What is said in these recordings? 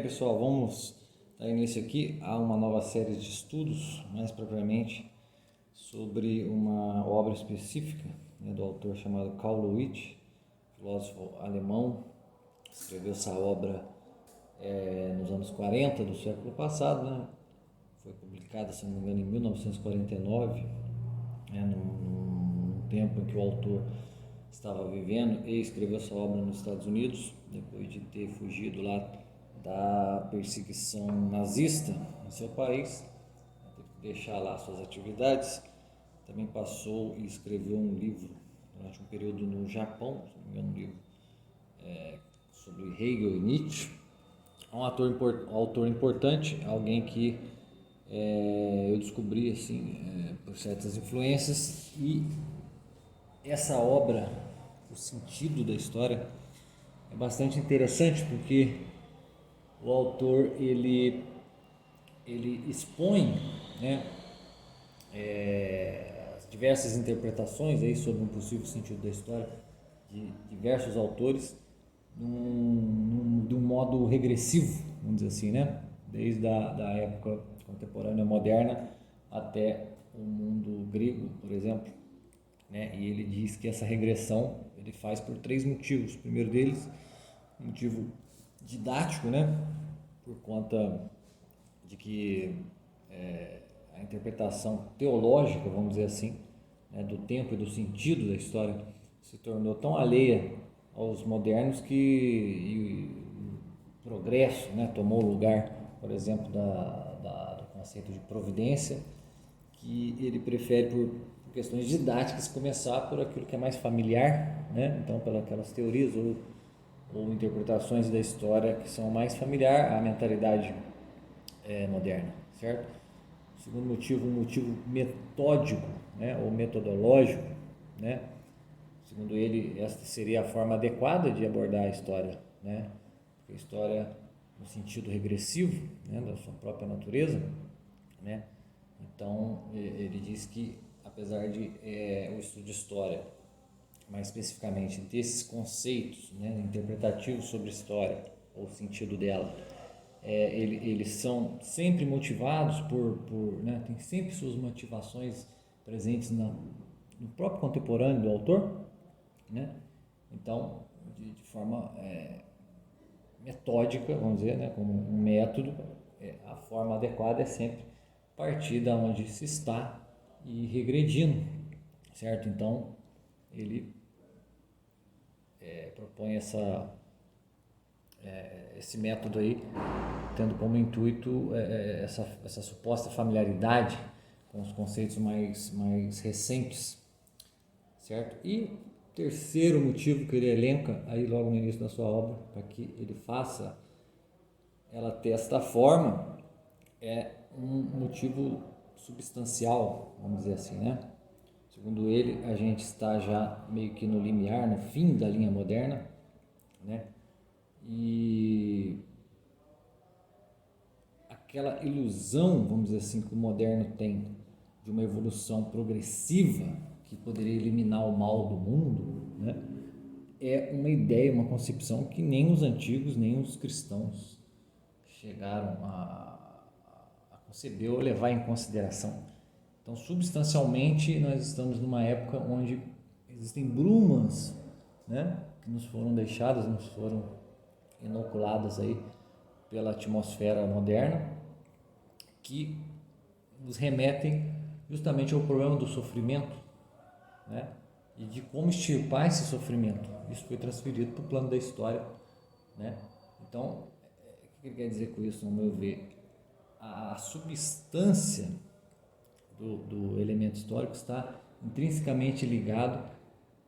pessoal, vamos dar início aqui a uma nova série de estudos, mais propriamente sobre uma obra específica, do autor chamado Carl Lewis, filósofo alemão. Escreveu essa obra nos anos 40 do século passado, Foi publicada, se não me engano, em 1949, num tempo em que o autor estava vivendo, e escreveu essa obra nos Estados Unidos, depois de ter fugido lá da perseguição nazista em seu país, teve que deixar lá suas atividades. Também passou e escreveu um livro durante um período no Japão, se não me engano, um livro sobre Hegel e Nietzsche. É um autor importante, alguém que eu descobri assim, por certas influências, e essa obra, o sentido da história, é bastante interessante porque o autor ele expõe, as diversas interpretações aí sobre um possível sentido da história de diversos autores de um modo regressivo, vamos dizer assim, desde da época contemporânea moderna até o mundo grego, por exemplo, e ele diz que essa regressão ele faz por três motivos. O primeiro deles, um motivo didático, por conta de que a interpretação teológica, vamos dizer assim, do tempo e do sentido da história se tornou tão alheia aos modernos que o progresso, tomou o lugar, por exemplo, do conceito de providência, que ele prefere, por questões didáticas, começar por aquilo que é mais familiar, então pelas aquelas teorias ou interpretações da história que são mais familiar à mentalidade moderna, certo? O segundo motivo, um motivo metódico, ou metodológico, Segundo ele, esta seria a forma adequada de abordar a história, Porque a história, no sentido regressivo, da sua própria natureza, Então, ele diz que, apesar de o estudo de história, mais especificamente desses conceitos, interpretativos sobre a história, ou o sentido dela, eles são sempre motivados tem sempre suas motivações presentes no próprio contemporâneo do autor, Então, de forma metódica, vamos dizer, como um método, a forma adequada é sempre partir da onde se está e regredindo, certo? Então, ele propõe esse método aí, tendo como intuito essa suposta familiaridade com os conceitos mais recentes, certo? E terceiro motivo que ele elenca aí logo no início da sua obra, para que ele faça ela ter esta forma, é um motivo substancial, vamos dizer assim, Segundo ele, a gente está já meio que no limiar, no fim da linha moderna, E aquela ilusão, vamos dizer assim, que o moderno tem de uma evolução progressiva que poderia eliminar o mal do mundo, é uma ideia, uma concepção que nem os antigos, nem os cristãos chegaram a conceber ou levar em consideração. Então, substancialmente, nós estamos numa época onde existem brumas, que nos foram deixadas, nos foram inoculadas aí pela atmosfera moderna, que nos remetem justamente ao problema do sofrimento, e de como extirpar esse sofrimento. Isso foi transferido para o plano da história, Então, o que ele quer dizer com isso, no meu ver? A substância do elemento histórico está intrinsecamente ligado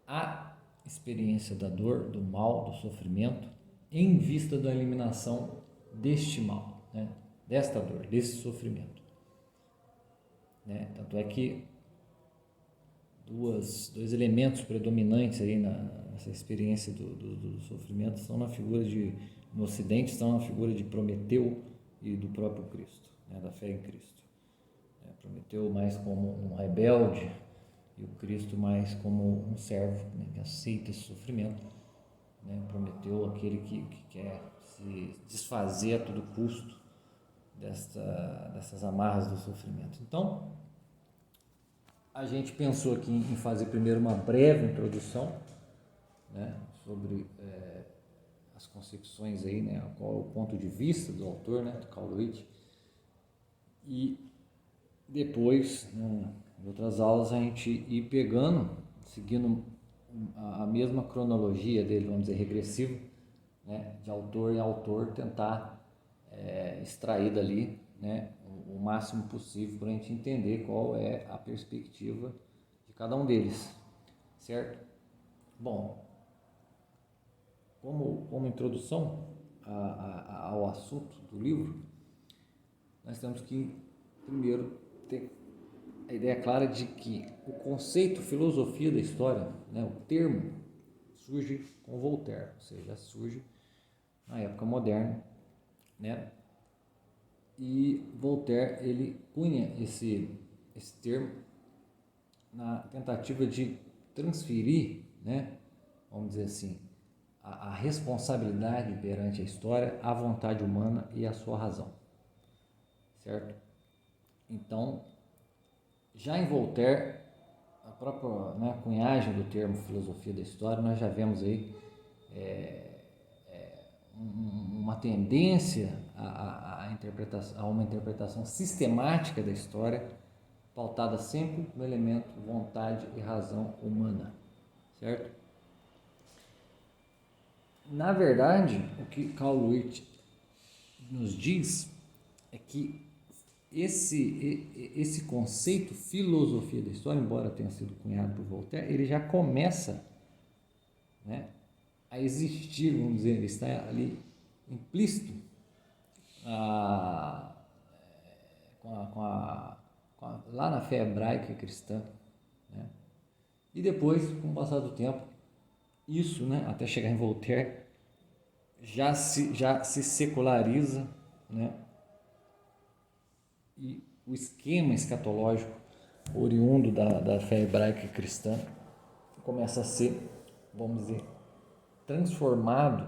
à experiência da dor, do mal, do sofrimento, em vista da eliminação deste mal, desta dor, desse sofrimento. Tanto é que dois elementos predominantes aí nessa experiência do sofrimento estão no Ocidente, estão na figura de Prometeu e do próprio Cristo, da fé em Cristo. Prometeu mais como um rebelde e o Cristo mais como um servo, que aceita esse sofrimento, né? Prometeu aquele que quer se desfazer a todo custo dessas amarras do sofrimento. Então, a gente pensou aqui em fazer primeiro uma breve introdução, né, sobre as concepções aí, né, qual é o ponto de vista do autor, né, do Carl Luiz, e depois, né, em outras aulas, a gente ir pegando, seguindo a mesma cronologia dele, vamos dizer, regressiva, né, de autor em autor, tentar extrair dali, né, o máximo possível para a gente entender qual é a perspectiva de cada um deles, certo? Bom, como introdução ao assunto do livro, nós temos que primeiro ter a ideia clara de que o conceito filosofia da história, né, o termo, surge com Voltaire, ou seja, surge na época moderna, né? E Voltaire ele cunha esse termo na tentativa de transferir, né, vamos dizer assim, a responsabilidade perante a história, a vontade humana e a sua razão, certo? Então, já em Voltaire, a própria, né, cunhagem do termo filosofia da história, nós já vemos aí uma tendência a uma interpretação sistemática da história, pautada sempre no elemento vontade e razão humana, certo? Na verdade, o que Carl Luiz nos diz é que esse conceito filosofia da história, embora tenha sido cunhado por Voltaire, ele já começa, né, a existir, vamos dizer, ele está ali implícito lá na fé hebraica e cristã, né? E depois, com o passar do tempo, isso, né, até chegar em Voltaire, já se seculariza, né? E o esquema escatológico oriundo da fé hebraica e cristã começa a ser, vamos dizer, transformado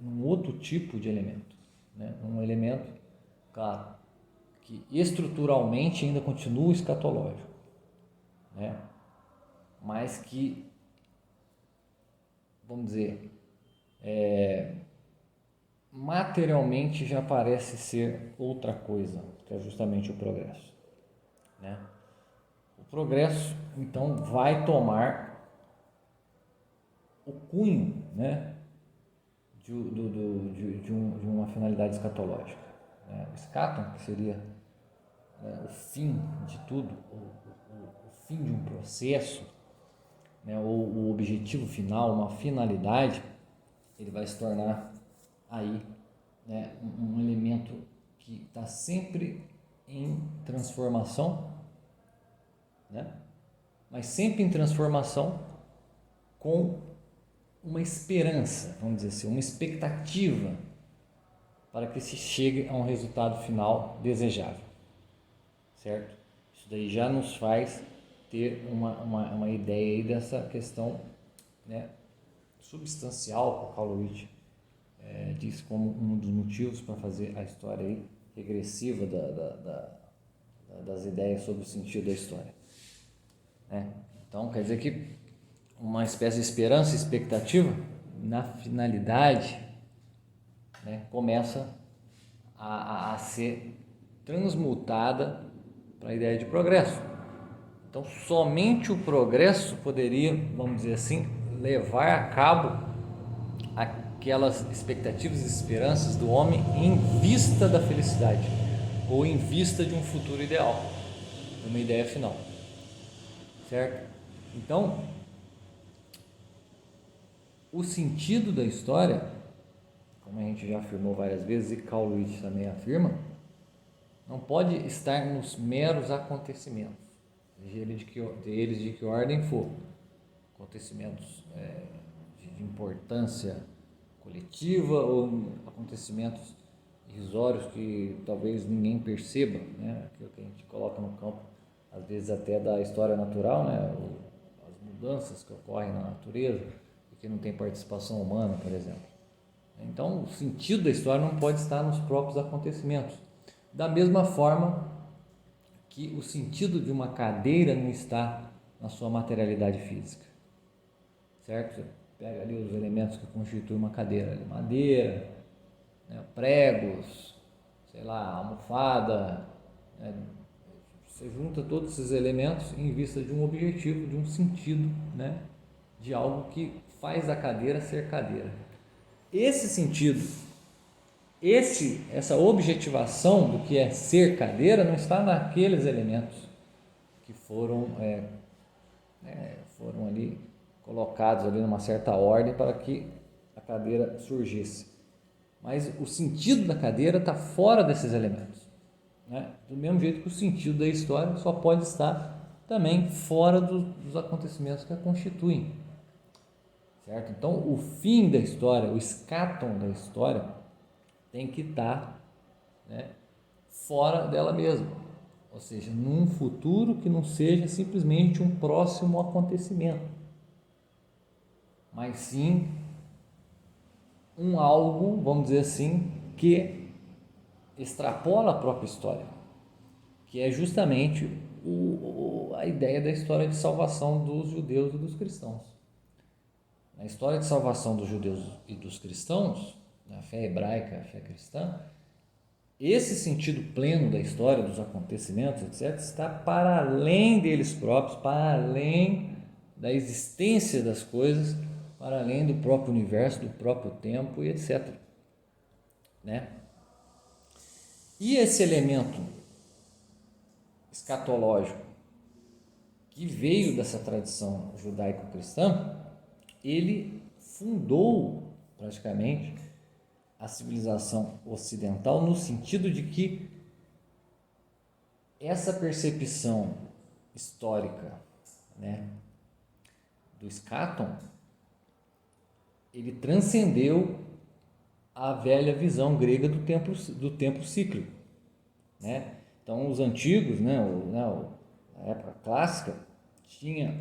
num outro tipo de elemento, né? Um elemento, claro, que estruturalmente ainda continua escatológico, né? Mas que, vamos dizer, materialmente já parece ser outra coisa, que é justamente o progresso, né? O progresso, então, vai tomar o cunho, né, de uma finalidade escatológica, né? O escatom, que seria, né, o fim de tudo, o fim de um processo, né, ou o objetivo final, uma finalidade, ele vai se tornar aí, né, um elemento que está sempre em transformação, né, mas sempre em transformação com uma esperança, vamos dizer assim, uma expectativa para que se chegue a um resultado final desejável, certo? Isso daí já nos faz ter uma ideia aí dessa questão, né, substancial que o Carl Luiz diz como um dos motivos para fazer a história aí regressiva das ideias sobre o sentido da história, né? Então, quer dizer que uma espécie de esperança e expectativa na finalidade, né, começa a ser transmutada para a ideia de progresso. Então, somente o progresso poderia, vamos dizer assim, levar a cabo aquelas expectativas e esperanças do homem em vista da felicidade ou em vista de um futuro ideal, de uma ideia final, certo? Então, o sentido da história, como a gente já afirmou várias vezes e Carl Luiz também afirma, não pode estar nos meros acontecimentos, seja eles de que ordem for, acontecimentos de importância coletiva ou acontecimentos irrisórios que talvez ninguém perceba, né? Aquilo que a gente coloca no campo, às vezes até da história natural, né? As mudanças que ocorrem na natureza e porque não tem participação humana, por exemplo. Então, o sentido da história não pode estar nos próprios acontecimentos. Da mesma forma que o sentido de uma cadeira não está na sua materialidade física, certo? Você pega ali os elementos que constituem uma cadeira, ali, madeira, né, pregos, sei lá, almofada, né? Você junta todos esses elementos em vista de um objetivo, de um sentido, né, de algo que faz a cadeira ser cadeira. Esse sentido, essa objetivação do que é ser cadeira não está naqueles elementos que foram ali colocados ali numa certa ordem para que a cadeira surgisse. Mas o sentido da cadeira está fora desses elementos, né? Do mesmo jeito que o sentido da história só pode estar também fora dos acontecimentos que a constituem, certo? Então, o fim da história, o escatom da história, tem que estar, né, fora dela mesma, ou seja, num futuro que não seja simplesmente um próximo acontecimento, mas sim um algo, vamos dizer assim, que extrapola a própria história, que é justamente a ideia da história de salvação dos judeus e dos cristãos. Na história de salvação dos judeus e dos cristãos, na fé hebraica, a fé cristã, esse sentido pleno da história, dos acontecimentos, etc., está para além deles próprios, para além da existência das coisas, para além do próprio universo, do próprio tempo e etc., né? E esse elemento escatológico que veio dessa tradição judaico-cristã, ele fundou praticamente a civilização ocidental, no sentido de que essa percepção histórica, né, do escatom, ele transcendeu a velha visão grega do tempo cíclico, né? Então, os antigos, né, a época clássica, tinha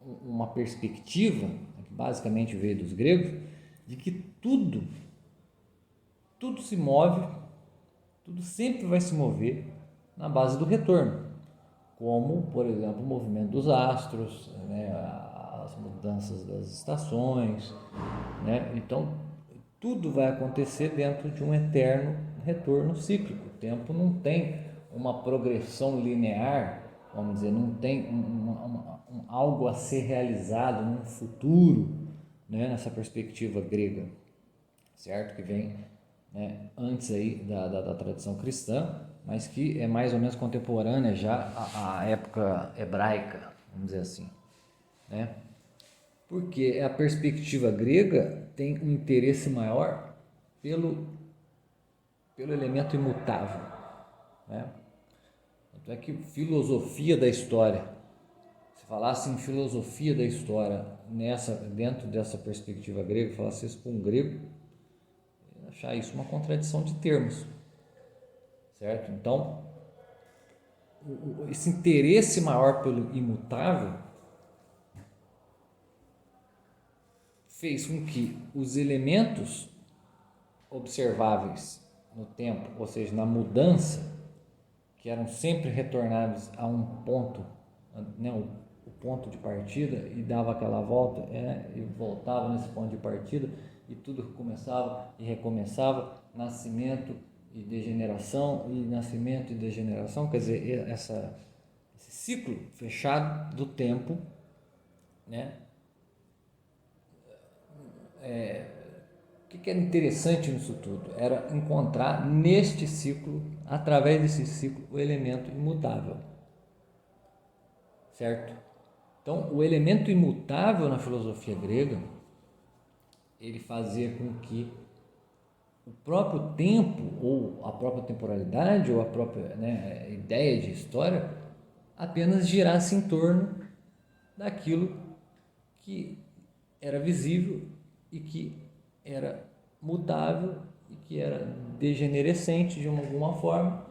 uma perspectiva, que basicamente veio dos gregos, de que tudo se move, tudo sempre vai se mover na base do retorno, como, por exemplo, o movimento dos astros, né, as mudanças das estações, né? Então, tudo vai acontecer dentro de um eterno retorno cíclico. O tempo não tem uma progressão linear, vamos dizer, não tem algo a ser realizado num futuro, né, nessa perspectiva grega, certo? Que vem, né, antes aí da tradição cristã, mas que é mais ou menos contemporânea já à época hebraica, vamos dizer assim, né? Porque a perspectiva grega tem um interesse maior pelo elemento imutável, né? Tanto é que filosofia da história, se falasse em filosofia da história dentro dessa perspectiva grega, falasse isso para um grego, ia achar isso uma contradição de termos, certo? Então, esse interesse maior pelo imutável fez com que os elementos observáveis no tempo, ou seja, na mudança, que eram sempre retornados a um ponto, né, o ponto de partida, e dava aquela volta, e voltava nesse ponto de partida, e tudo começava e recomeçava, nascimento e degeneração, e nascimento e degeneração, quer dizer, esse ciclo fechado do tempo, né? O que era interessante nisso tudo? Era encontrar neste ciclo, através desse ciclo, o elemento imutável, certo? Então, o elemento imutável na filosofia grega, ele fazia com que o próprio tempo, ou a própria temporalidade, ou a própria, né, ideia de história, apenas girasse em torno daquilo que era visível e que era mutável e que era degenerescente de alguma forma,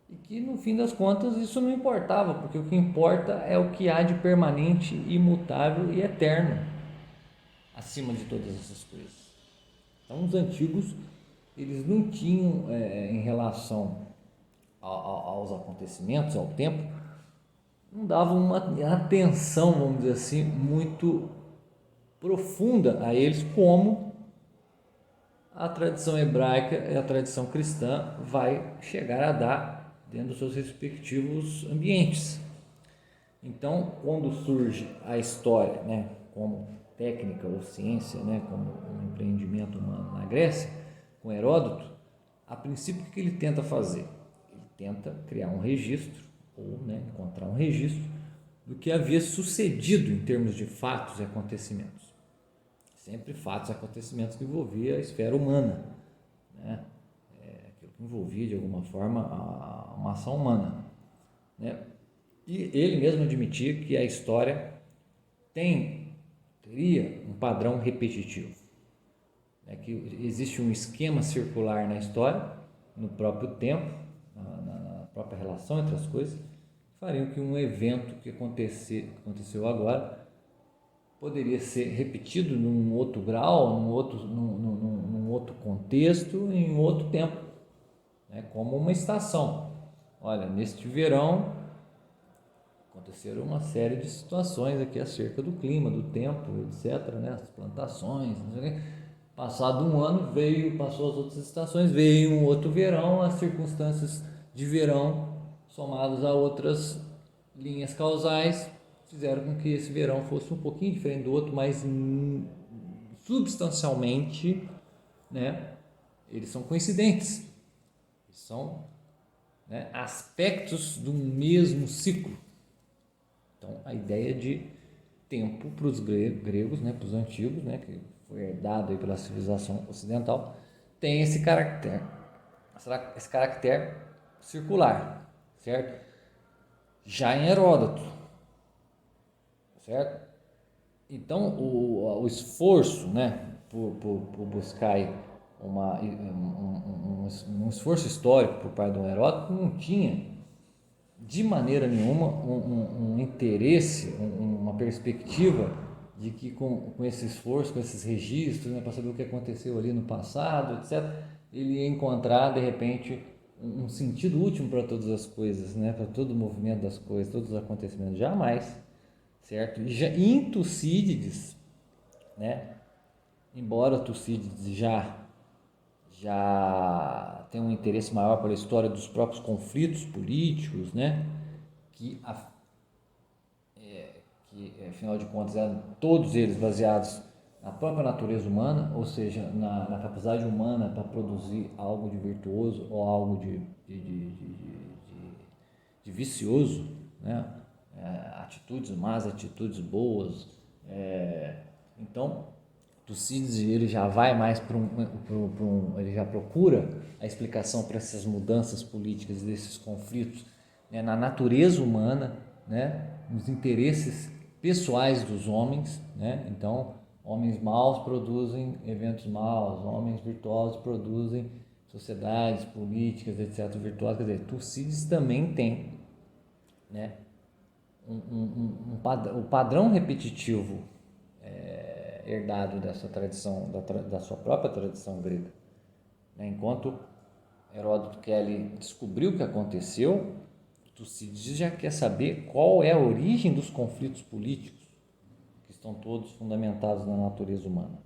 e que no fim das contas isso não importava, porque o que importa é o que há de permanente, imutável e eterno, acima de todas essas coisas. Então, os antigos, eles não tinham, em relação aos acontecimentos, ao tempo, não davam uma atenção, vamos dizer assim, muito profunda a eles, como a tradição hebraica e a tradição cristã vai chegar a dar dentro dos seus respectivos ambientes. Então, quando surge a história, né, como técnica ou ciência, né, como um empreendimento humano na Grécia, com Heródoto, a princípio o que ele tenta fazer? Ele tenta criar um registro, ou, né, encontrar um registro do que havia sucedido em termos de fatos e acontecimentos. Sempre fatos e acontecimentos que envolviam a esfera humana, né? Aquilo que envolvia de alguma forma uma ação humana, né? E ele mesmo admitia que a história teria um padrão repetitivo, né? Que existe um esquema circular na história, no próprio tempo, na própria relação entre as coisas, que fariam que um evento que aconteceu agora poderia ser repetido num outro grau, num outro contexto, em um outro tempo, né? Como uma estação. Olha, neste verão aconteceram uma série de situações aqui acerca do clima, do tempo, etc., né? As plantações, não sei o quê. Passado um ano, passou as outras estações, veio um outro verão, as circunstâncias de verão somadas a outras linhas causais fizeram com que esse verão fosse um pouquinho diferente do outro, mas substancialmente, né, eles são coincidentes, eles são, né, aspectos do mesmo ciclo. Então, a ideia de tempo para os gregos, né, para os antigos, né, que foi herdado aí pela civilização ocidental, tem esse caractere circular, certo? Já em Heródoto, certo? Então, o esforço, né, por buscar um esforço histórico por parte do Heródoto não tinha de maneira nenhuma um interesse, uma perspectiva de que com esse esforço, com esses registros, né, para saber o que aconteceu ali no passado, etc., ele ia encontrar de repente um sentido último para todas as coisas, né, para todo o movimento das coisas, todos os acontecimentos. Jamais, certo? E em Tucídides, né, embora Tucídides já tem um interesse maior pela história dos próprios conflitos políticos, né, que afinal de contas eram todos eles baseados na própria natureza humana, ou seja, na capacidade humana para produzir algo de virtuoso ou algo de vicioso, né? Atitudes más, atitudes boas. Então, Tucídides ele já vai mais para ele já procura a explicação para essas mudanças políticas, desses conflitos, né, na natureza humana, né, nos interesses pessoais dos homens, né? Então, homens maus produzem eventos maus, homens virtuosos produzem sociedades, políticas, etc., virtuosas. Quer dizer, Tucídides também tem, né, o padrão repetitivo herdado dessa tradição, da sua própria tradição grega, né? Enquanto Heródoto quer ali descobrir o que aconteceu, Tucídides já quer saber qual é a origem dos conflitos políticos, que estão todos fundamentados na natureza humana.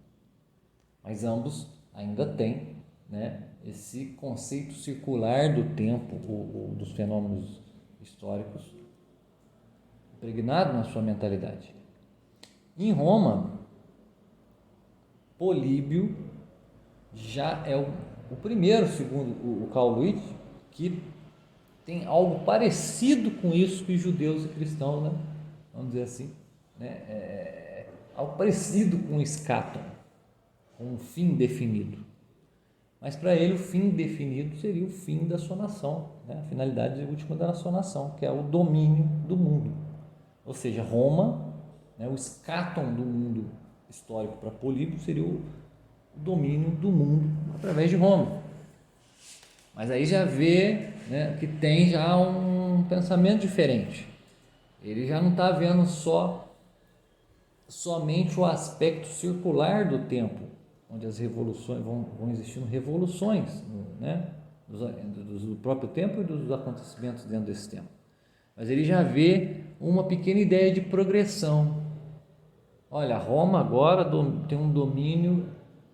Mas ambos ainda têm, né, esse conceito circular do tempo, dos fenômenos históricos, impregnado na sua mentalidade. Em Roma, Políbio já é o primeiro, segundo o Carl Luiz, que tem algo parecido com isso que judeus e cristãos, né? Vamos dizer assim, né? Algo parecido com o escatom, com um fim definido. Mas para ele o fim definido seria o fim da sua nação, né? A finalidade última da sua nação, que é o domínio do mundo. Ou seja, Roma, né, o escatom do mundo histórico para Políbio seria o domínio do mundo através de Roma. Mas aí já vê, né, que tem já um pensamento diferente. Ele já não está vendo só somente o aspecto circular do tempo, onde as revoluções vão existindo revoluções, né, do próprio tempo e dos acontecimentos dentro desse tempo. Mas ele já vê uma pequena ideia de progressão. Olha, Roma agora tem um domínio,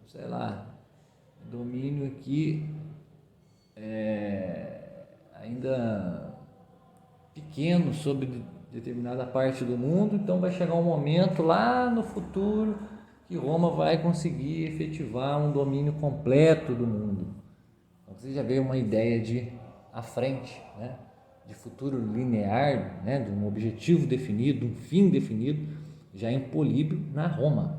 sei lá, domínio aqui ainda pequeno sobre determinada parte do mundo, então vai chegar um momento lá no futuro que Roma vai conseguir efetivar um domínio completo do mundo. Então você já vê uma ideia de à frente, né? De futuro linear, né? De um objetivo definido, um fim definido, já em Políbio na Roma.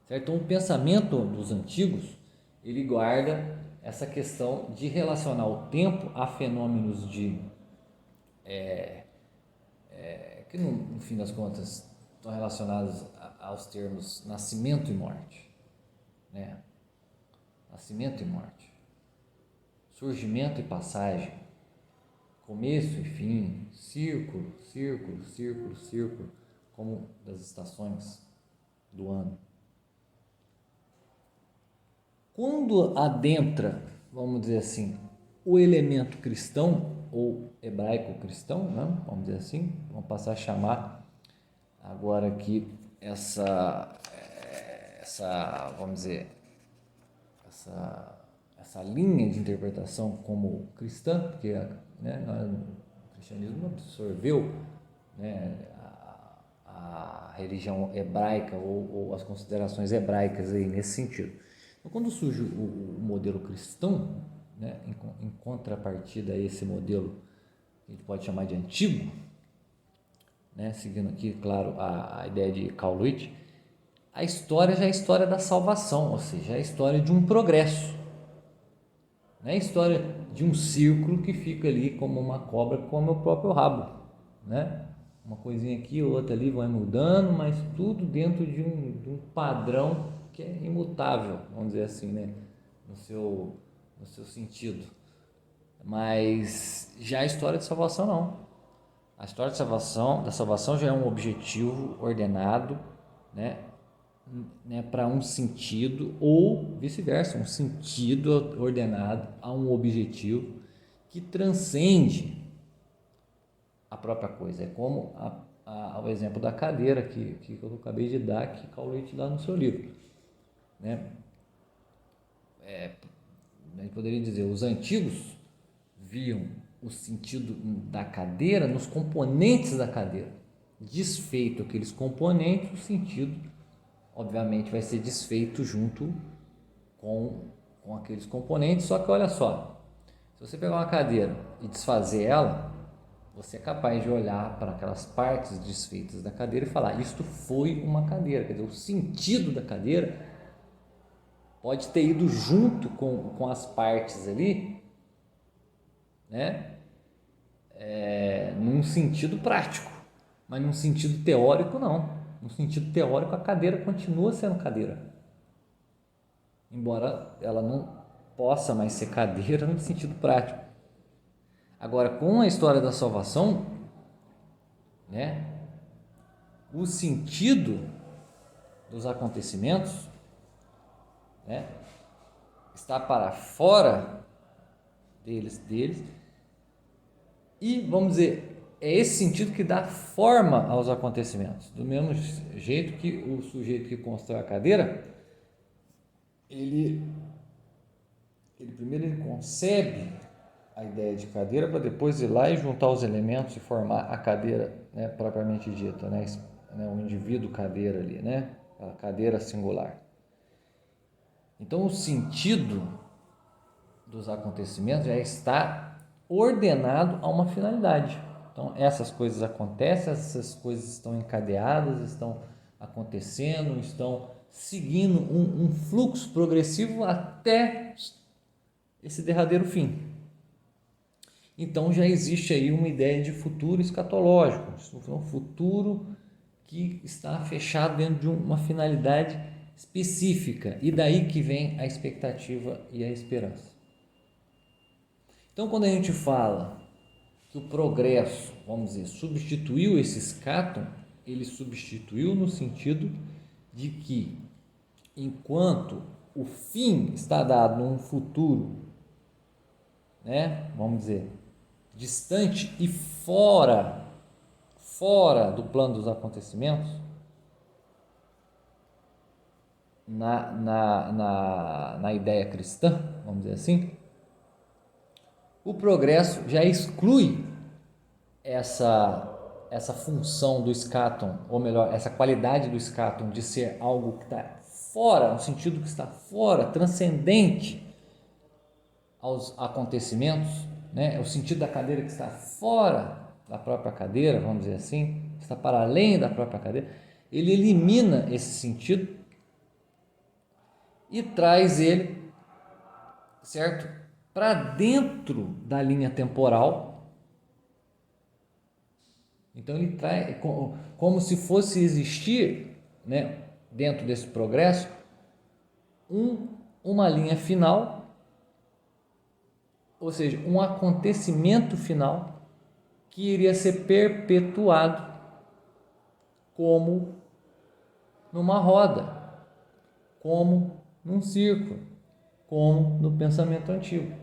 Certo? Então, o pensamento dos antigos, ele guarda essa questão de relacionar o tempo a fenômenos que no fim das contas estão relacionados aos termos nascimento e morte, né? Nascimento e morte, surgimento e passagem, começo e fim, círculo, círculo, círculo, círculo, como das estações do ano. Quando adentra, vamos dizer assim, o elemento cristão ou hebraico-cristão, né? Vamos dizer assim, vamos passar a chamar agora aqui essa vamos dizer, essa linha de interpretação como cristã, porque, né, o cristianismo absorveu, né, a religião hebraica ou as considerações hebraicas aí nesse sentido. Então, quando surge o modelo cristão, né, em contrapartida a esse modelo que a gente pode chamar de antigo, né, seguindo aqui, claro, a ideia de Carl Lewis, a história já é a história da salvação, ou seja, é a história de um progresso, não é a história de um círculo que fica ali como uma cobra que come o próprio rabo, né? Uma coisinha aqui, outra ali vai mudando, mas tudo dentro de um padrão que é imutável, vamos dizer assim, né? No seu sentido. Mas já a história de salvação não. A história de da salvação já é um objetivo ordenado, né, para um sentido, ou vice-versa, um sentido ordenado a um objetivo que transcende a própria coisa. É como o exemplo da cadeira que eu acabei de dar, que Carl Lewis dá no seu livro, né? A gente poderia dizer, os antigos viam o sentido da cadeira nos componentes da cadeira. Desfeito aqueles componentes, o sentido obviamente vai ser desfeito junto com aqueles componentes. Só que olha só, se você pegar uma cadeira e desfazer ela, você é capaz de olhar para aquelas partes desfeitas da cadeira e falar, isto foi uma cadeira. Quer dizer, o sentido da cadeira pode ter ido junto com as partes ali, né? Num sentido prático, mas num sentido teórico não. No sentido teórico, a cadeira continua sendo cadeira, embora ela não possa mais ser cadeira no sentido prático. Agora, com a história da salvação, né, o sentido dos acontecimentos, né, está para fora deles, e, vamos dizer, é esse sentido que dá forma aos acontecimentos. Do mesmo jeito que o sujeito que constrói a cadeira, ele primeiro concebe a ideia de cadeira para depois ir lá e juntar os elementos e formar a cadeira, né, propriamente dita, né, o indivíduo cadeira ali, né, a cadeira singular. Então, o sentido dos acontecimentos já está ordenado a uma finalidade. Então, essas coisas acontecem, essas coisas estão encadeadas, estão acontecendo, estão seguindo um fluxo progressivo até esse derradeiro fim. Então, já existe aí uma ideia de futuro escatológico, um futuro que está fechado dentro de uma finalidade específica, e daí que vem a expectativa e a esperança. Então, quando a gente fala que o progresso, vamos dizer, substituiu esse escatom, ele substituiu no sentido de que, enquanto o fim está dado num futuro, né, vamos dizer, distante e fora do plano dos acontecimentos, na ideia cristã, vamos dizer assim, o progresso já exclui essa função do escatom, ou melhor, essa qualidade do escatom de ser algo que está fora, no sentido que está fora, transcendente aos acontecimentos, né? O sentido da cadeira que está fora da própria cadeira, vamos dizer assim, está para além da própria cadeira. Ele elimina esse sentido e traz ele, certo, para dentro da linha temporal. Então ele traz como se fosse existir, né, dentro desse progresso, uma linha final, ou seja, um acontecimento final que iria ser perpetuado como numa roda, como num círculo, como no pensamento antigo.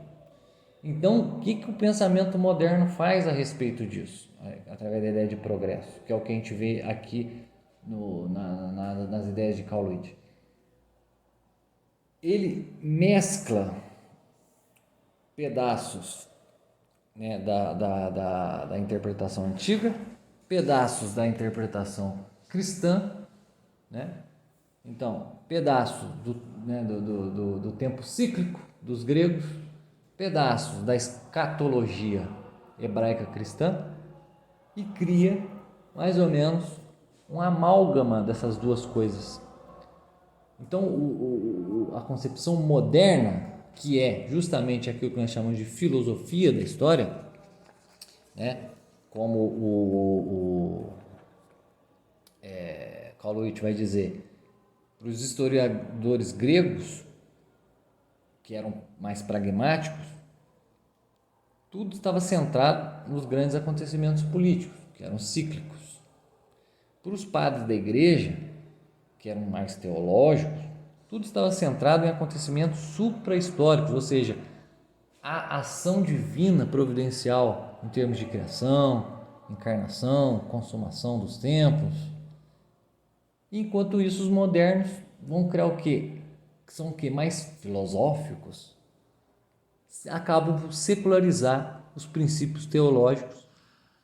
Então, o que o pensamento moderno faz a respeito disso? Através da ideia de progresso, que é o que a gente vê aqui nas ideias de Carl Luiz. Ele mescla pedaços, né, da interpretação antiga, pedaços da interpretação cristã, né? Então, pedaços do tempo cíclico dos gregos, pedaços da escatologia hebraica cristã, e cria mais ou menos um amálgama dessas duas coisas. Então, a concepção moderna, que é justamente aquilo que nós chamamos de filosofia da história, né? Como Carl Luiz vai dizer, para os historiadores gregos, que eram mais pragmáticos, tudo estava centrado nos grandes acontecimentos políticos, que eram cíclicos. Para os padres da igreja, que eram mais teológicos, tudo estava centrado em acontecimentos supra-históricos, ou seja, a ação divina providencial em termos de criação, encarnação, consumação dos tempos. Enquanto isso, os modernos vão criar o quê? Que são o quê? Mais filosóficos. Acabam por secularizar os princípios teológicos,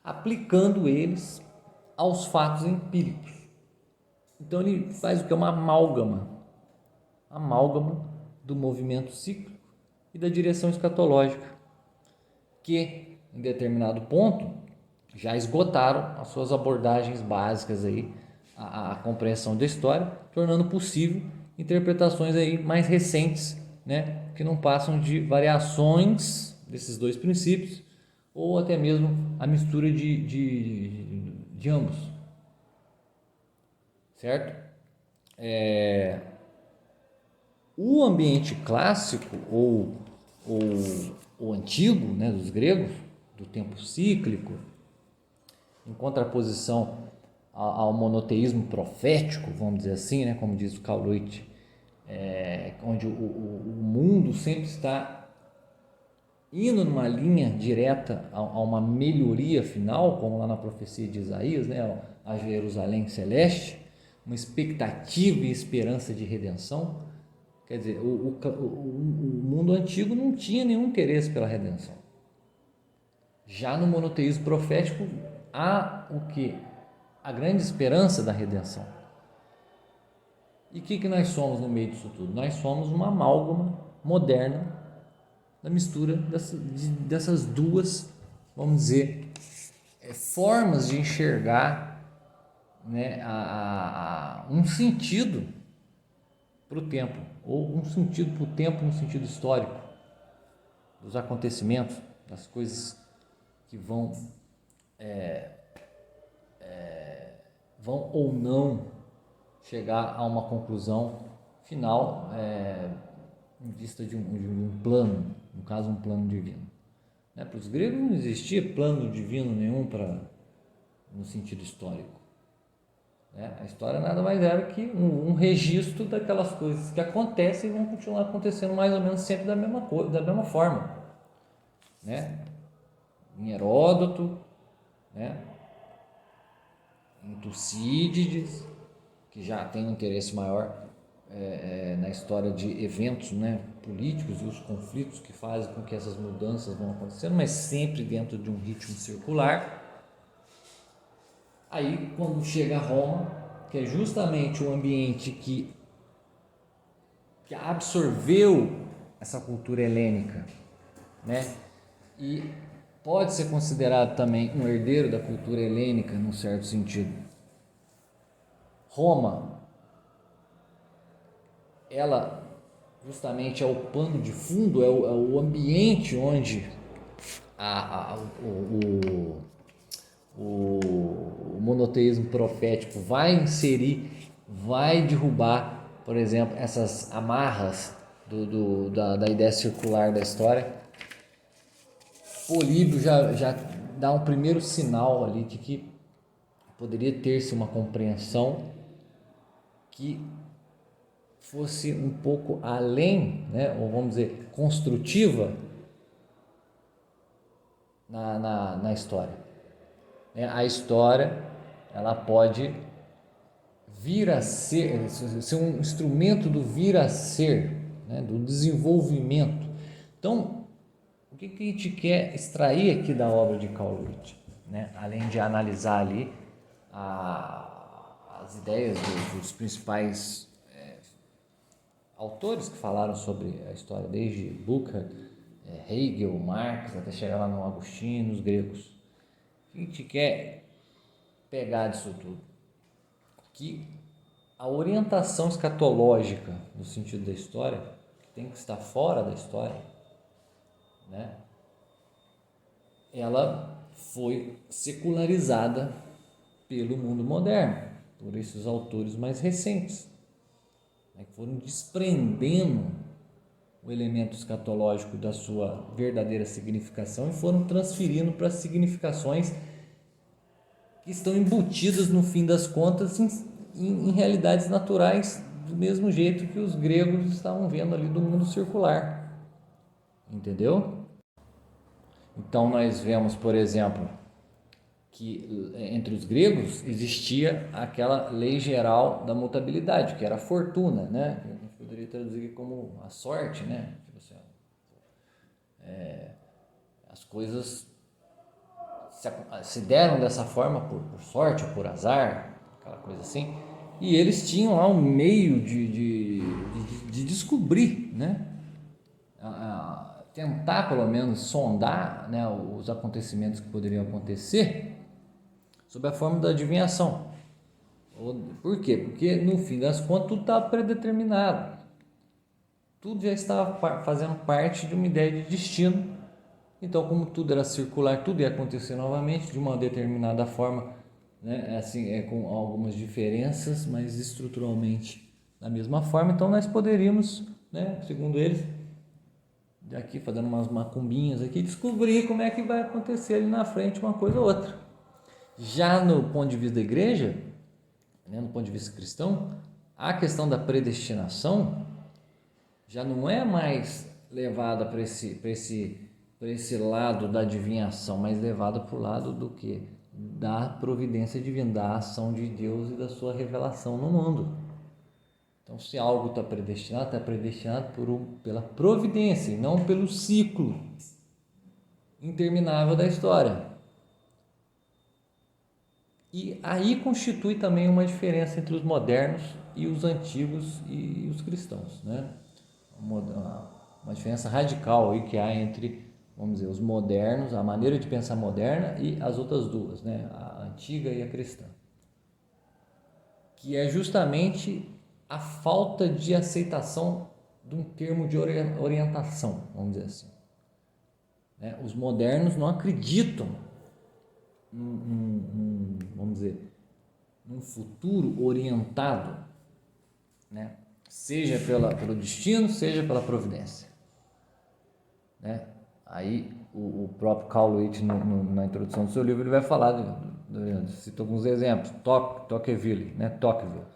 aplicando eles aos fatos empíricos. Então ele faz o que? Uma amálgama do movimento cíclico e da direção escatológica, que em determinado ponto já esgotaram as suas abordagens básicas aí, a compreensão da história, tornando possível interpretações aí mais recentes, né, que não passam de variações desses dois princípios, ou até mesmo a mistura de ambos, certo? O ambiente clássico ou o antigo, né, dos gregos, do tempo cíclico, em contraposição ao monoteísmo profético, vamos dizer assim, né, como diz o Carl Luiz, onde o mundo sempre está indo numa linha direta a uma melhoria final, como lá na profecia de Isaías, né, a Jerusalém celeste, uma expectativa e esperança de redenção. Quer dizer, o mundo antigo não tinha nenhum interesse pela redenção. Já no monoteísmo profético há o que? A grande esperança da redenção. E o que nós somos no meio disso tudo? Nós somos uma amálgama moderna da mistura dessas duas, vamos dizer, formas de enxergar, né, um sentido para o tempo, ou um sentido para o tempo no sentido histórico, dos acontecimentos, das coisas que vão ou não chegar a uma conclusão final, em vista de um plano, no caso um plano divino. Né? Para os gregos não existia plano divino nenhum no sentido histórico. né? A história nada mais era que um registro daquelas coisas que acontecem e vão continuar acontecendo mais ou menos sempre da mesma forma, né? Em Heródoto, né? Em Tucídides, que já tem um interesse maior na história de eventos, né, políticos e os conflitos que fazem com que essas mudanças vão acontecendo, mas sempre dentro de um ritmo circular. Aí, quando chega a Roma, que é justamente o ambiente que absorveu essa cultura helênica, né, e pode ser considerado também um herdeiro da cultura helênica, num certo sentido. Roma, ela justamente é o pano de fundo, é o ambiente onde o monoteísmo profético vai inserir, vai derrubar, por exemplo, essas amarras da ideia circular da história. Políbio já dá um primeiro sinal ali de que poderia ter-se uma compreensão que fosse um pouco além, né, ou vamos dizer, construtiva na história. A história, ela pode vir a ser um instrumento do vir a ser, né, do desenvolvimento. Então, o que a gente quer extrair aqui da obra de Carl Lewis, né? Além de analisar ali as ideias dos principais autores que falaram sobre a história, desde Bucer, Hegel, Marx, até chegar lá no Agostinho, nos gregos. O que a gente quer pegar disso tudo? Que a orientação escatológica, no sentido da história, que tem que estar fora da história, né, ela foi secularizada pelo mundo moderno, por esses autores mais recentes, né, que foram desprendendo o elemento escatológico da sua verdadeira significação e foram transferindo para significações que estão embutidas, no fim das contas, em realidades naturais, do mesmo jeito que os gregos estavam vendo ali do mundo circular. Entendeu? Então nós vemos, por exemplo, que entre os gregos existia aquela lei geral da mutabilidade, que era a fortuna, né? A gente poderia traduzir como a sorte, né? Tipo assim, as coisas se deram dessa forma por sorte ou por azar, aquela coisa assim, e eles tinham lá um meio de descobrir, né? Tentar pelo menos sondar, né, os acontecimentos que poderiam acontecer sob a forma da adivinhação. Por quê? Porque no fim das contas tudo estava predeterminado, tudo já estava fazendo parte de uma ideia de destino. Então, como tudo era circular, tudo ia acontecer novamente de uma determinada forma, né, assim, com algumas diferenças, mas estruturalmente da mesma forma. Então nós poderíamos, né, segundo eles, aqui fazendo umas macumbinhas aqui, descobrir como é que vai acontecer ali na frente uma coisa ou outra. Já no ponto de vista da igreja, né, no ponto de vista cristão, a questão da predestinação já não é mais levada para esse lado da adivinhação, mas levada para o lado do que? Da providência divina, da ação de Deus e da sua revelação no mundo. Então, se algo está predestinado pela providência e não pelo ciclo interminável da história. E aí constitui também uma diferença entre os modernos e os antigos e os cristãos, né? Uma diferença radical aí que há entre, vamos dizer, os modernos, a maneira de pensar moderna e as outras duas, né? A antiga e a cristã. Que é justamente a falta de aceitação de um termo de orientação, vamos dizer assim. Os modernos não acreditam vamos dizer, num futuro orientado, né? Seja pelo destino, seja pela providência. Né? Aí o próprio Carl Lewis, na introdução do seu livro, ele vai falar Cito alguns exemplos. Tocqueville, né? Tocqueville,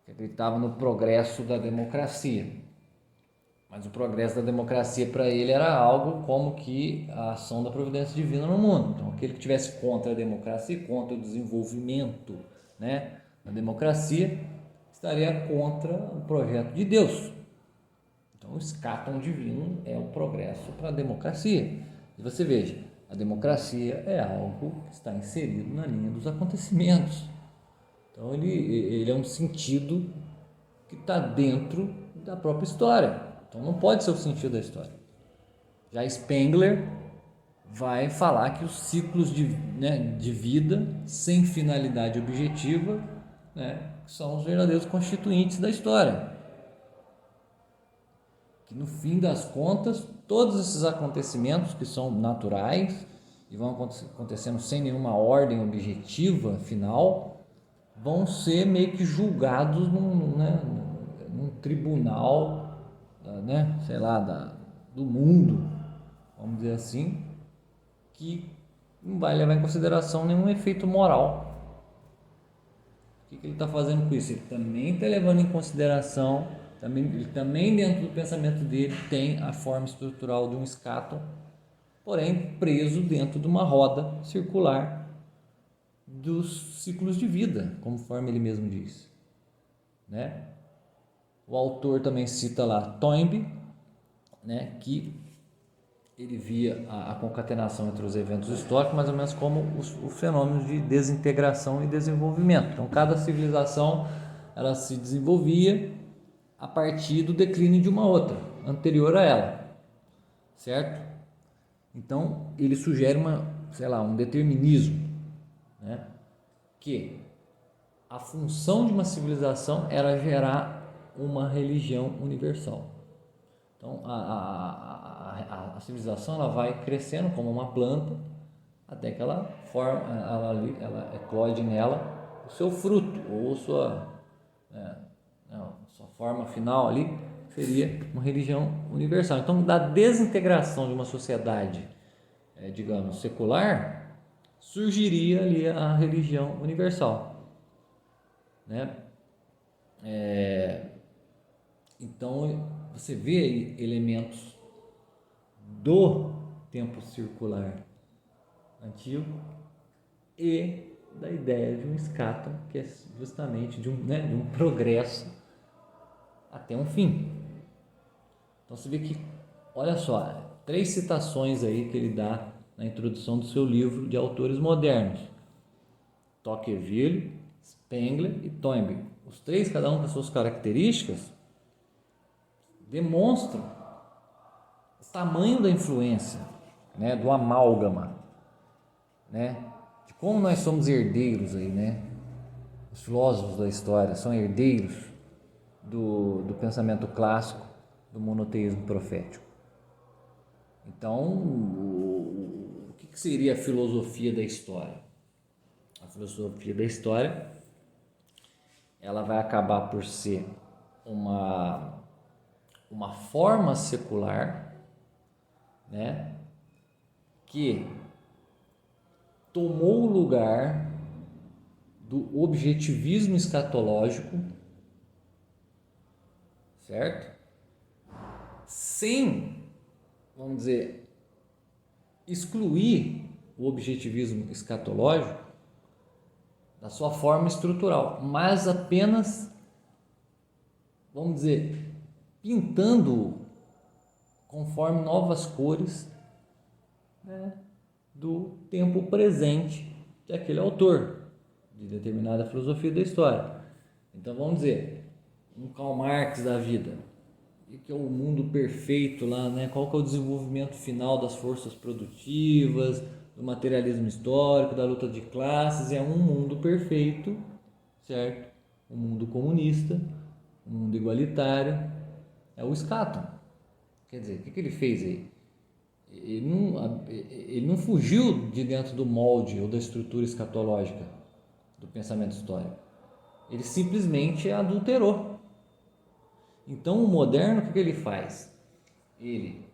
que acreditava no progresso da democracia. Mas o progresso da democracia para ele era algo como que a ação da providência divina no mundo. Então, aquele que tivesse contra a democracia e contra o desenvolvimento, né, da democracia, estaria contra o projeto de Deus. Então, o escáton divino é o progresso para a democracia. E você veja, a democracia é algo que está inserido na linha dos acontecimentos. Então, ele é um sentido que está dentro da própria história. Então, não pode ser o sentido da história. Já Spengler vai falar que os ciclos de vida sem finalidade objetiva, né, são os verdadeiros constituintes da história. Que no fim das contas, todos esses acontecimentos que são naturais e vão acontecendo sem nenhuma ordem objetiva final, vão ser meio que julgados num tribunal, né, sei lá, do mundo, vamos dizer assim, que não vai levar em consideração nenhum efeito moral. O que ele está fazendo com isso? Ele também está levando em consideração, ele também dentro do pensamento dele tem a forma estrutural de um escáton, porém preso dentro de uma roda circular dos ciclos de vida, conforme ele mesmo diz, né? O autor também cita lá Toynbee, né, que ele via a concatenação entre os eventos históricos mais ou menos como os fenômenos de desintegração e desenvolvimento. Então, cada civilização ela se desenvolvia a partir do declínio de uma outra, anterior a ela, certo? Então, ele sugere um determinismo, né, que a função de uma civilização era gerar uma religião universal. Então, a civilização ela vai crescendo como uma planta até que ela eclode nela o seu fruto ou sua forma final ali seria uma religião universal. Então, da desintegração de uma sociedade, digamos, secular, surgiria ali a religião universal, né? Então, você vê aí elementos do tempo circular antigo e da ideia de um escáton, que é justamente de um progresso até um fim. Então, você vê que, olha só, 3 citações aí que ele dá na introdução do seu livro de autores modernos: Tocqueville, Spengler e Toynbee. Os 3, cada um com as suas características, demonstram o tamanho da influência, né, do amálgama, né, de como nós somos herdeiros aí, né? Os filósofos da história são herdeiros do pensamento clássico do monoteísmo profético. Então, o que seria a filosofia da história? A filosofia da história ela vai acabar por ser uma forma secular, né, que tomou o lugar do objetivismo escatológico, certo? Sem, vamos dizer, excluir o objetivismo escatológico da sua forma estrutural, mas apenas, vamos dizer, pintando conforme novas cores, né, do tempo presente daquele autor de determinada filosofia da história. Então vamos dizer, um Karl Marx da vida, que é o mundo perfeito lá, né? Qual que é o desenvolvimento final das forças produtivas, do materialismo histórico, da luta de classes? É um mundo perfeito, certo? Um mundo comunista, um mundo igualitário, é o escáton. Quer dizer, o que ele fez aí? Ele não fugiu de dentro do molde ou da estrutura escatológica do pensamento histórico. Ele simplesmente adulterou. Então, o moderno, o que ele faz? Ele,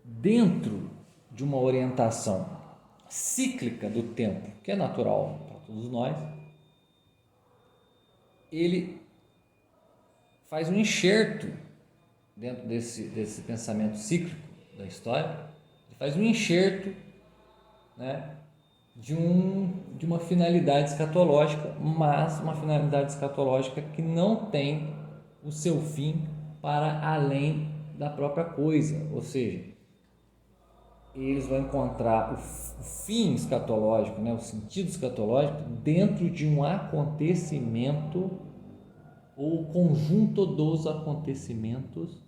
dentro de uma orientação cíclica do tempo, que é natural para todos nós, ele faz um enxerto dentro desse pensamento cíclico da história, ele faz um enxerto, né, de uma finalidade escatológica, mas uma finalidade escatológica que não tem o seu fim para além da própria coisa, ou seja, eles vão encontrar o fim escatológico, né, o sentido escatológico dentro de um acontecimento ou o conjunto dos acontecimentos,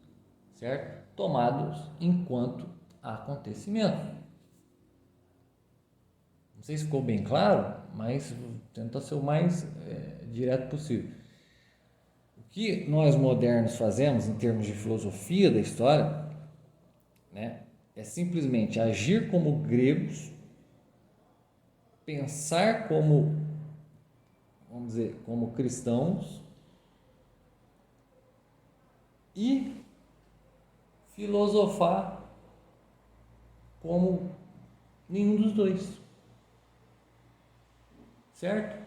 certo? Tomados enquanto acontecimento. Não sei se ficou bem claro, mas tenta ser o mais direto possível. O que nós modernos fazemos em termos de filosofia da história, né, é simplesmente agir como gregos, pensar como, vamos dizer, como cristãos e filosofar como nenhum dos dois, certo?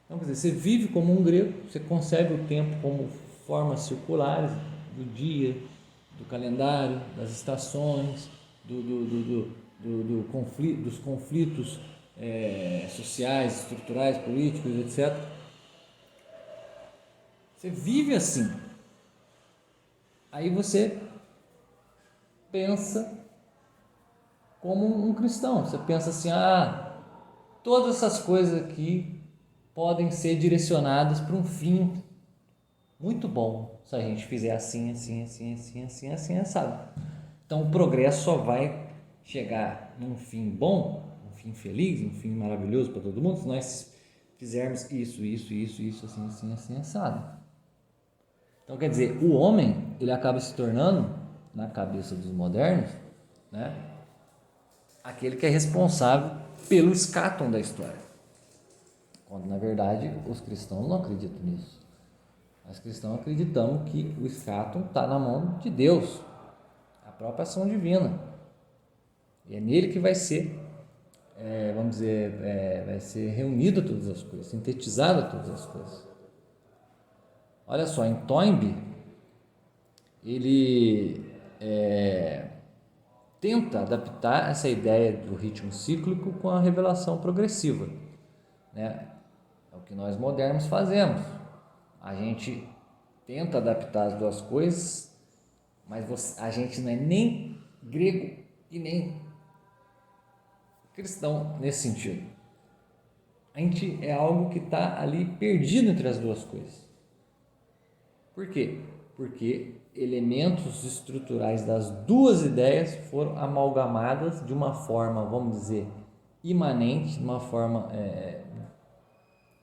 Então, quer dizer, você vive como um grego, você concebe o tempo como formas circulares do dia, do calendário, das estações, dos conflitos sociais, estruturais, políticos, etc. Você vive assim. Aí você pensa como um cristão. Você pensa assim, todas essas coisas aqui podem ser direcionadas para um fim muito bom se a gente fizer assim, sabe? Então o progresso só vai chegar num fim bom, um fim feliz, um fim maravilhoso para todo mundo se nós fizermos isso, assim, assado. Então quer dizer, o homem ele acaba se tornando, na cabeça dos modernos, né, aquele que é responsável pelo escatom da história. Quando na verdade os cristãos não acreditam nisso. Nós cristãos acreditamos que o escatom está na mão de Deus, a própria ação divina. E é nele que vai ser, vamos dizer, vai ser reunido todas as coisas, sintetizado todas as coisas. Olha só, em Toynbee, ele tenta adaptar essa ideia do ritmo cíclico com a revelação progressiva, né? É o que nós modernos fazemos. A gente tenta adaptar as duas coisas, mas a gente não é nem grego e nem cristão nesse sentido. A gente é algo que está ali perdido entre as duas coisas. Por quê? Porque elementos estruturais das duas ideias foram amalgamadas de uma forma, vamos dizer, imanente, de uma forma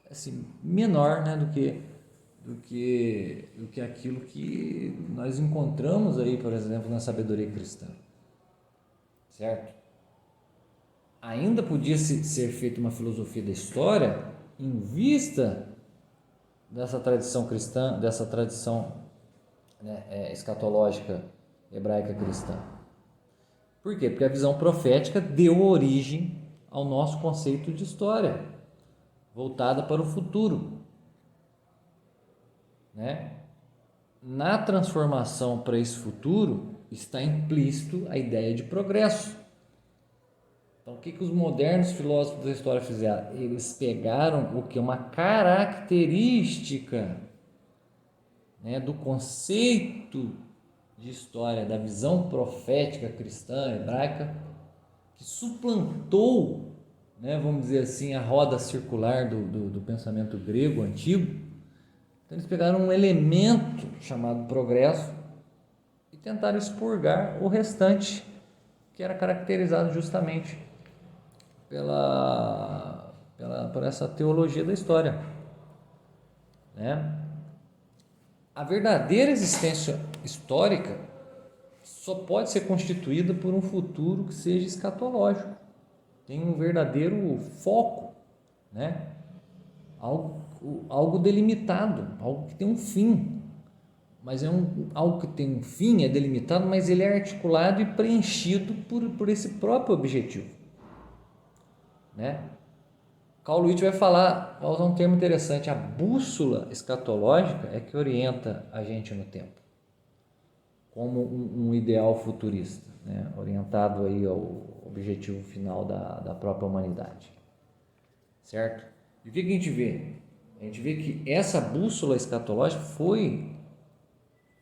assim, menor, né, do que aquilo que nós encontramos aí, por exemplo, na sabedoria cristã, certo? Ainda podia ser feita uma filosofia da história em vista dessa tradição cristã, dessa tradição, né, escatológica hebraica cristã. Por quê? Porque a visão profética deu origem ao nosso conceito de história, voltada para o futuro, né? Na transformação para esse futuro está implícito a ideia de progresso. Então, o que os modernos filósofos da história fizeram? Eles pegaram o que é uma característica, né, do conceito de história, da visão profética cristã hebraica, que suplantou, né, vamos dizer assim, a roda circular do pensamento grego antigo. Então, eles pegaram um elemento chamado progresso e tentaram expurgar o restante, que era caracterizado justamente por essa teologia da história, né? A verdadeira existência histórica só pode ser constituída por um futuro que seja escatológico, tem um verdadeiro foco, né? Algo delimitado, algo que tem um fim, mas algo que tem um fim, é delimitado, mas ele é articulado e preenchido por esse próprio objetivo. né? Carl Luiz vai usar um termo interessante, a bússola escatológica é que orienta a gente no tempo, como um ideal futurista, né? Orientado aí ao objetivo final da própria humanidade, certo? E o que a gente vê? A gente vê que essa bússola escatológica foi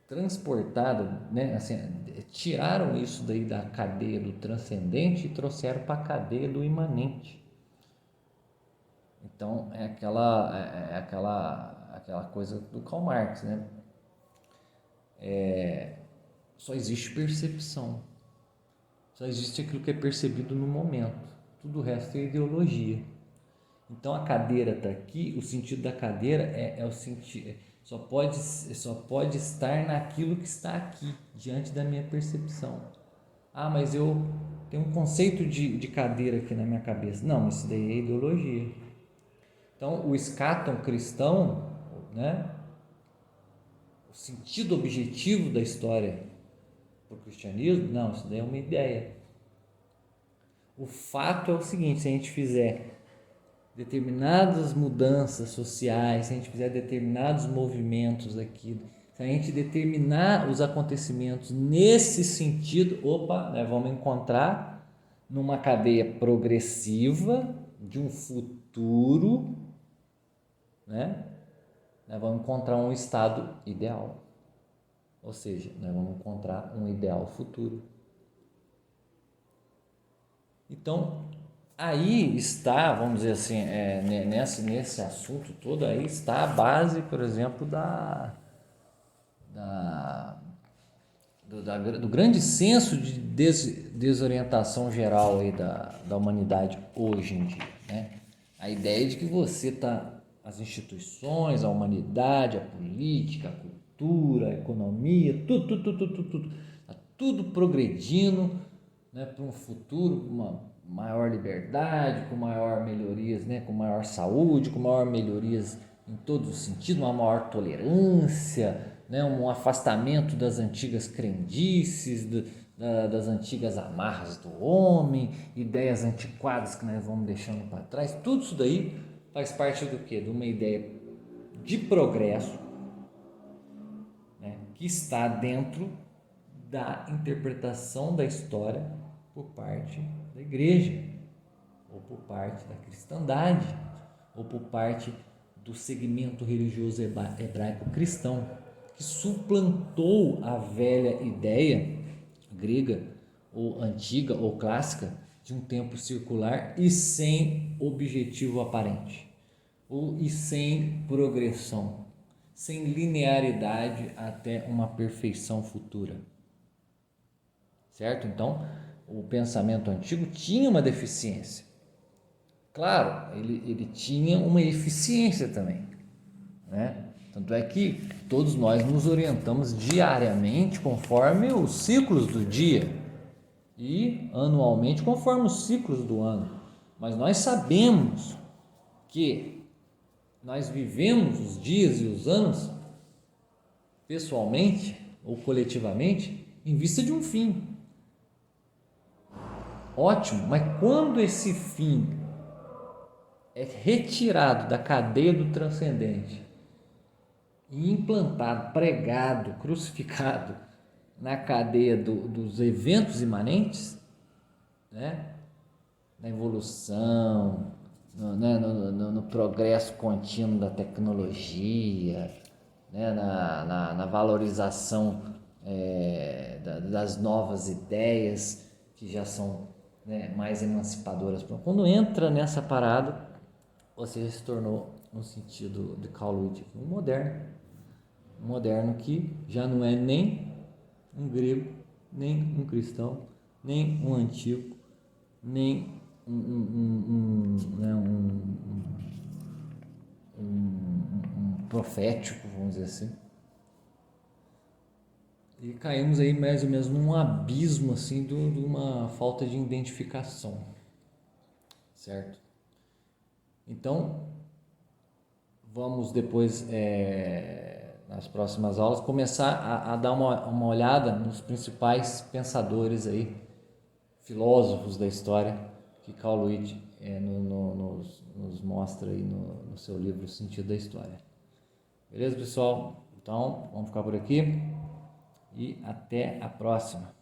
transportada, né? Assim, tiraram isso daí da cadeia do transcendente e trouxeram para a cadeia do imanente. Então é aquela coisa do Karl Marx, né? Só existe percepção, só existe aquilo que é percebido no momento, tudo o resto é ideologia. Então a cadeira está aqui, o sentido da cadeira é o sentido, só pode estar naquilo que está aqui, diante da minha percepção. Ah, mas eu tenho um conceito de cadeira aqui na minha cabeça. Não, isso daí é ideologia. Então o escatom cristão, né? O sentido objetivo da história para o cristianismo, não, isso daí é uma ideia. O fato é o seguinte: se a gente fizer determinadas mudanças sociais, se a gente fizer determinados movimentos aqui, se a gente determinar os acontecimentos nesse sentido, nós vamos encontrar numa cadeia progressiva de um futuro, né? Nós vamos encontrar um estado ideal, ou seja, nós vamos encontrar um ideal futuro. Então, aí está, vamos dizer assim, nesse assunto todo, aí está a base, por exemplo, do grande senso de desorientação geral aí da humanidade hoje em dia, né? A ideia de que as instituições, a humanidade, a política, a cultura, a economia, tudo progredindo, né, para um futuro, uma maior liberdade, com maior melhorias, né, com maior saúde, com maior melhorias em todos os sentidos, uma maior tolerância, né, um afastamento das antigas crendices, das antigas amarras do homem, ideias antiquadas que nós vamos deixando para trás. Tudo isso daí faz parte do quê? De uma ideia de progresso, né, que está dentro da interpretação da história por parte da igreja, ou por parte da cristandade, ou por parte do segmento religioso hebraico cristão, que suplantou a velha ideia grega, ou antiga, ou clássica, de um tempo circular e sem objetivo aparente, e sem progressão, sem linearidade até uma perfeição futura. Certo? Então, o pensamento antigo tinha uma deficiência. Claro, ele tinha uma eficiência também, né? Tanto é que todos nós nos orientamos diariamente conforme os ciclos do dia e anualmente conforme os ciclos do ano. Mas nós sabemos que nós vivemos os dias e os anos pessoalmente ou coletivamente em vista de um fim. Ótimo, mas quando esse fim é retirado da cadeia do transcendente e implantado, pregado, crucificado na cadeia dos eventos imanentes, né? Na evolução, no progresso contínuo da tecnologia, né? na valorização das novas ideias que já são, né, mais emancipadoras. Quando entra nessa parada, você se tornou, no sentido de Carl Ludwig, um moderno que já não é nem um grego, nem um cristão, nem um antigo, nem um profético, vamos dizer assim. E caímos aí mais ou menos num abismo assim de uma falta de identificação, certo? Então, vamos depois, nas próximas aulas, começar a dar uma olhada nos principais pensadores aí, filósofos da história que Carl Ludwig nos mostra aí no seu livro O Sentido da História. Beleza, pessoal? Então, vamos ficar por aqui e até a próxima.